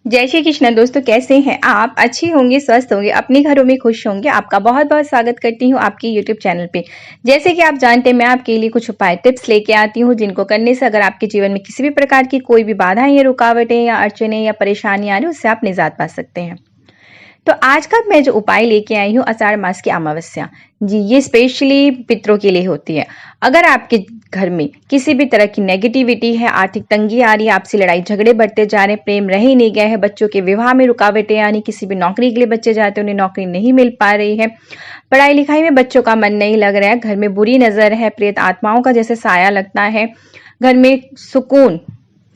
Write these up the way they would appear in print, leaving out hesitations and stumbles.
जय श्री कृष्ण दोस्तों, कैसे हैं आप? अच्छी होंगे, स्वस्थ होंगे, अपने घरों में खुश होंगे। आपका बहुत बहुत स्वागत करती हूँ आपके यूट्यूब चैनल पे। जैसे कि आप जानते हैं, मैं आपके लिए कुछ उपाय टिप्स लेके आती हूँ, जिनको करने से अगर आपके जीवन में किसी भी प्रकार की कोई भी बाधाएं या रुकावटें या अड़चने या परेशानी आ रही है, उससे आप निजात पा सकते हैं। तो आज का मैं जो उपाय लेके आई हूँ, आषाढ़ मास की अमावस्या। जी, ये स्पेशली पितरों के लिए होती है। अगर आपके घर में किसी भी तरह की नेगेटिविटी है, आर्थिक तंगी आ रही है, आपसी लड़ाई झगड़े बढ़ते जा रहे हैं, प्रेम रह ही नहीं गए हैं, बच्चों के विवाह में रुकावटें यानी किसी भी नौकरी के लिए बच्चे जाते हैं, उन्हें नौकरी नहीं मिल पा रही है, पढ़ाई लिखाई में बच्चों का मन नहीं लग रहा है, घर में बुरी नजर है, प्रेत आत्माओं का जैसे साया लगता है, घर में सुकून,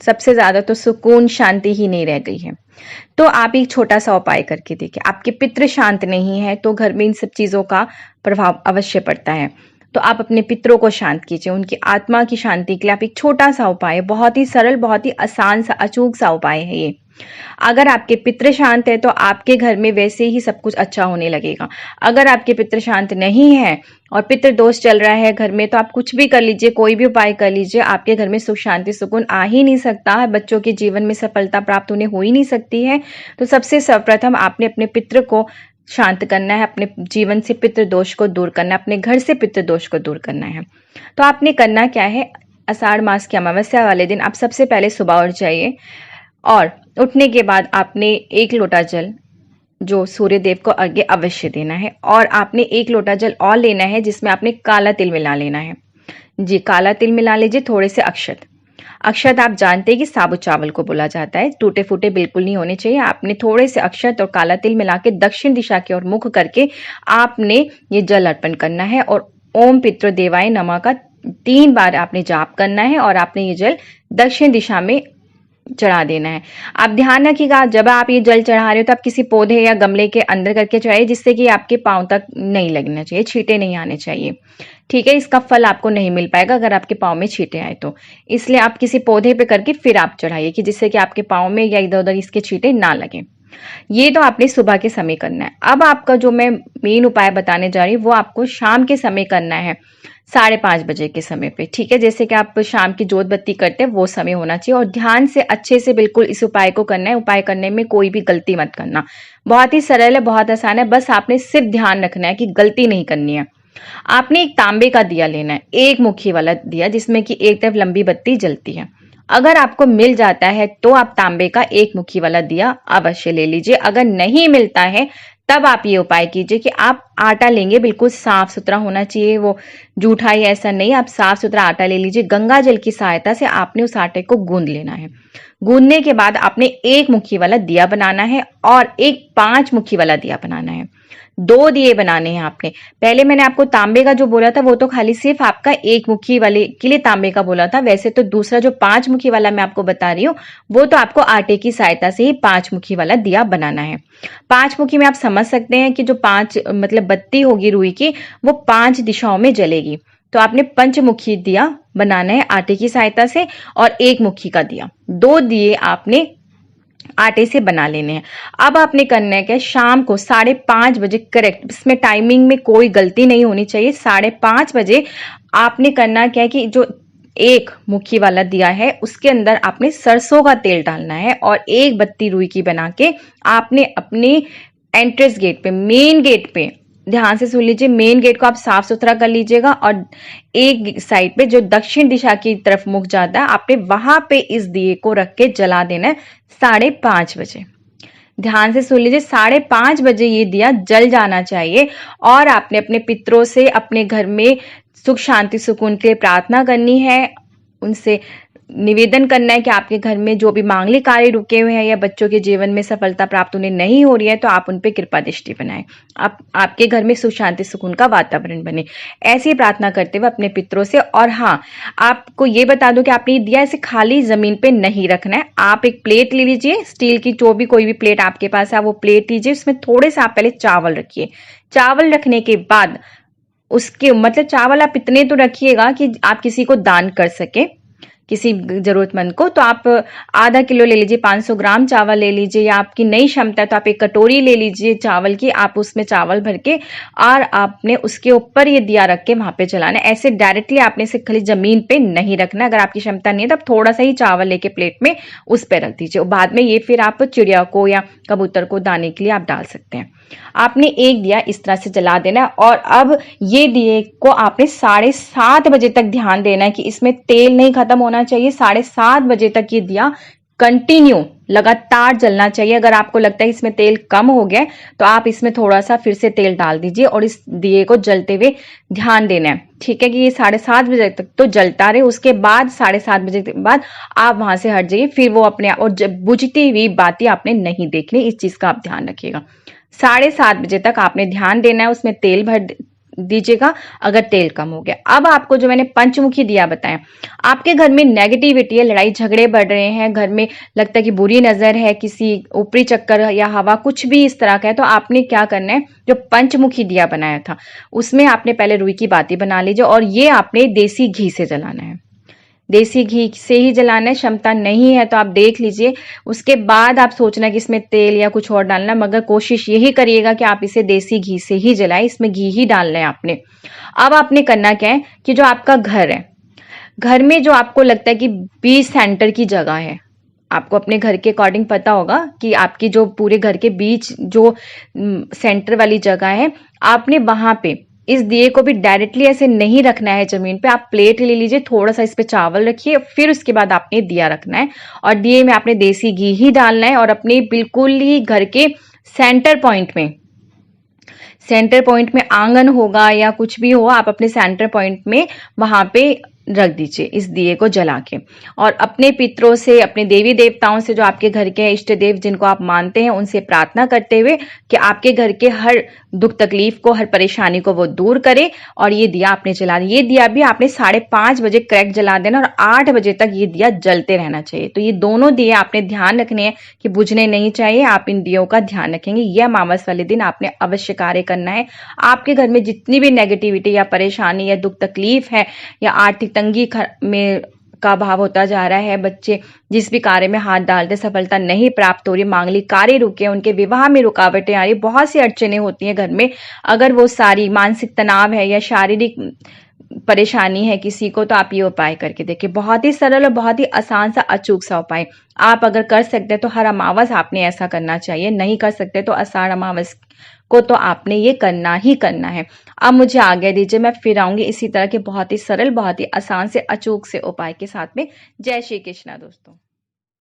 सबसे ज्यादा तो सुकून शांति ही नहीं रह गई है। तो आप एक छोटा सा उपाय करके देखिए। आपके पितृ शांत नहीं है तो घर में इन सब चीजों का प्रभाव अवश्य पड़ता है। तो आप अपने पितरों को शांत कीजिए, उनकी आत्मा की शांति के लिए आप एक छोटा सा उपाय, बहुत ही सरल, बहुत ही आसान सा, अचूक सा उपाय है ये। अगर आपके पितृ शांत है तो आपके घर में वैसे ही सब कुछ अच्छा होने लगेगा। अगर आपके पितृ शांत नहीं है और पितृ दोष चल रहा है घर में, तो आप कुछ भी कर लीजिए, कोई भी उपाय कर लीजिए, आपके घर में सुख शांति सुकून आ ही नहीं सकता है, बच्चों के जीवन में सफलता प्राप्त उन्हें हो ही नहीं सकती है। तो सबसे सर्वप्रथम आपने अपने पितृ को शांत करना है, अपने जीवन से पितृ दोष को दूर करना है, अपने घर से पितृ दोष को दूर करना है। तो आपने करना क्या है, आषाढ़ मास की अमावस्या वाले दिन आप सबसे पहले सुबह उठ जाइए और उठने के बाद आपने 1 लोटा जल जो सूर्य देव को अर्घ्य अवश्य देना है, और आपने 1 लोटा जल और लेना है जिसमें आपने काला तिल मिला लेना है। जी, काला तिल मिला लीजिए, थोड़े से अक्षत। अक्षत आप जानते हैं कि साबुत चावल को बोला जाता है, टूटे फूटे बिल्कुल नहीं होने चाहिए। आपने थोड़े से अक्षत और काला तिल मिला के दक्षिण दिशा की ओर मुख करके आपने ये जल अर्पण करना है, और ओम पितृ देवाय नमः का 3 बार आपने जाप करना है, और आपने ये जल दक्षिण दिशा में चढ़ा देना है। आप ध्यान रखिएगा, जब आप ये जल चढ़ा रहे हो तो आप किसी पौधे या गमले के अंदर करके चढ़ाइए, जिससे कि आपके पांव तक नहीं लगना चाहिए, छींटे नहीं आने चाहिए। ठीक है, इसका फल आपको नहीं मिल पाएगा अगर आपके पाँव में छींटे आए तो। इसलिए आप किसी पौधे पे करके फिर आप चढ़ाइए, कि जिससे कि आपके पाँव में या इधर उधर इसके छींटे ना लगे। ये तो आपने सुबह के समय करना है। अब आपका जो मैं मेन उपाय बताने जा रही हूँ, वो आपको शाम के समय करना है, 5:30 बजे के समय पे। ठीक है, जैसे कि आप शाम की जोत बत्ती करते हैं वो समय होना चाहिए, और ध्यान से अच्छे से बिल्कुल इस उपाय को करना है। उपाय करने में कोई भी गलती मत करना, बहुत ही सरल है, बहुत आसान है, बस आपने सिर्फ ध्यान रखना है कि गलती नहीं करनी है। आपने एक तांबे का दिया लेना है, एक मुखी वाला दिया, जिसमें कि एक तरफ लंबी बत्ती जलती है। अगर आपको मिल जाता है तो आप तांबे का एक मुखी वाला दिया अवश्य ले लीजिए। अगर नहीं मिलता है तब आप ये उपाय कीजिए कि आप आटा लेंगे, बिल्कुल साफ सुथरा होना चाहिए, वो जूठा या ऐसा नहीं, आप साफ सुथरा आटा ले लीजिए। गंगा जल की सहायता से आपने उस आटे को गूंद लेना है। गूंदने के बाद आपने एक मुखी वाला दिया बनाना है और एक 5 मुखी वाला दिया बनाना है। 2 दिए बनाने हैं आपने। पहले मैंने आपको तांबे का जो बोला था वो तो खाली सिर्फ आपका एक मुखी वाले के लिए तांबे का बोला था। वैसे तो दूसरा जो 5 मुखी वाला मैं आपको बता रही हूँ, वो तो आपको आटे की सहायता से ही 5 मुखी वाला दिया बनाना है। 5 मुखी में आप समझ सकते हैं कि जो 5 मतलब बत्ती होगी रुई की, वो 5 दिशाओं में जलेगी। तो आपने पंचमुखी दिया बनाना है आटे की सहायता से, और एक मुखी का दिया। 2 दिए आपने आटे से बना लेने हैं। अब आपने करना है क्या, शाम को 5:30 बजे करेक्ट, इसमें टाइमिंग में कोई गलती नहीं होनी चाहिए। 5:30 बजे आपने करना क्या है कि जो एक मुखी वाला दिया है उसके अंदर आपने सरसों का तेल डालना है, और एक बत्ती रुई की बना के आपने अपने एंट्रेंस गेट पे, मेन गेट पे, ध्यान से सुन लीजिए, मेन गेट को आप साफ सुथरा कर लीजिएगा, और एक साइड पे जो दक्षिण दिशा की तरफ मुख जाता है, आपने वहां पे इस दिए को रख के जला देना है 5:30 बजे। ध्यान से सुन लीजिए, 5:30 बजे ये दिया जल जाना चाहिए, और आपने अपने पितरों से अपने घर में सुख शांति सुकून के लिए प्रार्थना करनी है, उनसे निवेदन करना है कि आपके घर में जो भी मांगलिक कार्य रुके हुए हैं या बच्चों के जीवन में सफलता प्राप्त उन्हें नहीं हो रही है, तो आप उन पे कृपा दृष्टि बनाएं, आपके घर में सुख शांति सुकून का वातावरण बने। ऐसी प्रार्थना करते हुए अपने पितरों से। और हाँ, आपको ये बता दूं कि आपने ये दिया ऐसे खाली जमीन पे नहीं रखना है। आप एक प्लेट ले लीजिए, स्टील की, जो भी कोई भी प्लेट आपके पास है वो प्लेट लीजिए, उसमें थोड़े से आप पहले चावल रखिए। चावल रखने के बाद उसके मतलब चावल आप इतने तो रखिएगा कि आप किसी को दान कर सके, किसी जरूरतमंद को, तो आप आधा किलो ले लीजिए, 500 ग्राम चावल ले लीजिए, या आपकी नई क्षमता है तो आप एक कटोरी ले लीजिए चावल की, आप उसमें चावल भर के और आपने उसके ऊपर ये दिया रख के वहां पे जलाना। ऐसे डायरेक्टली आपने इसे खाली जमीन पे नहीं रखना, अगर आपकी क्षमता नहीं है तब थोड़ा सा ही चावल लेके प्लेट में उस पर रख दीजिए, और बाद में ये फिर आप चिड़िया को या कबूतर को दाने के लिए आप डाल सकते हैं। आपने एक दिया इस तरह से जला देना है, और अब ये दिए को आपने 7:30 बजे तक ध्यान देना है कि इसमें तेल नहीं खत्म होना चाहिए। 7:30 बजे तक ये दिया कंटिन्यू लगातार जलना चाहिए। अगर आपको लगता है इसमें तेल कम हो गया तो आप इसमें थोड़ा सा फिर से तेल डाल दीजिए और इस दिए को जलते हुए ध्यान देना है, ठीक है, कि ये 7:30 बजे तक तो जलता रहे। उसके बाद 7:30 बजे के बाद आप वहां से हट जाइए, फिर वो अपने आप, और बुझती हुई बातें आपने नहीं देखनी, इस चीज का आप ध्यान रखिएगा। 7:30 बजे तक आपने ध्यान देना है, उसमें तेल भर दीजिएगा अगर तेल कम हो गया। अब आपको जो मैंने पंचमुखी दिया बताया, आपके घर में नेगेटिविटी है, लड़ाई झगड़े बढ़ रहे हैं, घर में लगता है कि बुरी नजर है, किसी ऊपरी चक्कर या हवा कुछ भी इस तरह का है, तो आपने क्या करना है, जो पंचमुखी दिया बनाया था उसमें आपने पहले रुई की बाती बना लीजिए, और ये आपने देसी घी से जलाना है। देसी घी से ही जलाना है, क्षमता नहीं है तो आप देख लीजिए, उसके बाद आप सोचना कि इसमें तेल या कुछ और डालना, मगर कोशिश यही करिएगा कि आप इसे देसी घी से ही जलाएं, इसमें घी ही डालना है आपने। अब आपने करना क्या है कि जो आपका घर है, घर में जो आपको लगता है कि 20 सेंटर की जगह है, आपको अपने घर के अकॉर्डिंग पता होगा कि आपकी जो पूरे घर के बीच जो सेंटर वाली जगह है, आपने वहां पे इस दिए को भी डायरेक्टली ऐसे नहीं रखना है जमीन पे। आप प्लेट ले लीजिए, थोड़ा सा इस पे चावल रखिए, फिर उसके बाद आपने दिया रखना है, और दिए में आपने देसी घी ही डालना है, और अपने बिल्कुल ही घर के सेंटर पॉइंट में, सेंटर पॉइंट में आंगन होगा या कुछ भी हो, आप अपने सेंटर पॉइंट में वहां पे रख दीजिए इस दिए को जला के। और अपने पितरों से, अपने देवी देवताओं से, जो आपके घर के इष्ट देव जिनको आप मानते हैं, उनसे प्रार्थना करते हुए कि आपके घर के हर दुख तकलीफ को, हर परेशानी को वो दूर करे। और ये दिया आपने जला, ये दिया भी आपने 5:30 बजे करेक्ट जला देना, और 8 बजे तक ये दिया जलते रहना चाहिए। तो ये दोनों दिए आपने ध्यान रखने हैं कि बुझने नहीं चाहिए, आप इन दियों का ध्यान रखेंगे। यह अमावस वाले दिन आपने अवश्य कार्य करना है। आपके घर में जितनी भी नेगेटिविटी या परेशानी या दुख तकलीफ है, या आर्थिक तंगी में का भाव होता जा रहा है, बच्चे जिस भी कार्य में हाथ डालते सफलता नहीं प्राप्त हो रही, मांगलिक कार्य रुके, उनके विवाह में रुकावटें आ रही, बहुत सी अड़चने होती हैं घर में, अगर वो सारी मानसिक तनाव है या शारीरिक परेशानी है किसी को, तो आप ये उपाय करके देखिए। बहुत ही सरल और बहुत ही आसान सा अचूक सा उपाय आप अगर कर सकते हैं तो हर अमावस आपने ऐसा करना चाहिए, नहीं कर सकते तो आषाढ़ अमावस को तो आपने ये करना ही करना है। अब मुझे आज्ञा दीजिए, मैं फिर आऊंगी इसी तरह के बहुत ही सरल, बहुत ही आसान से अचूक से उपाय के साथ में। जय श्री कृष्णा दोस्तों।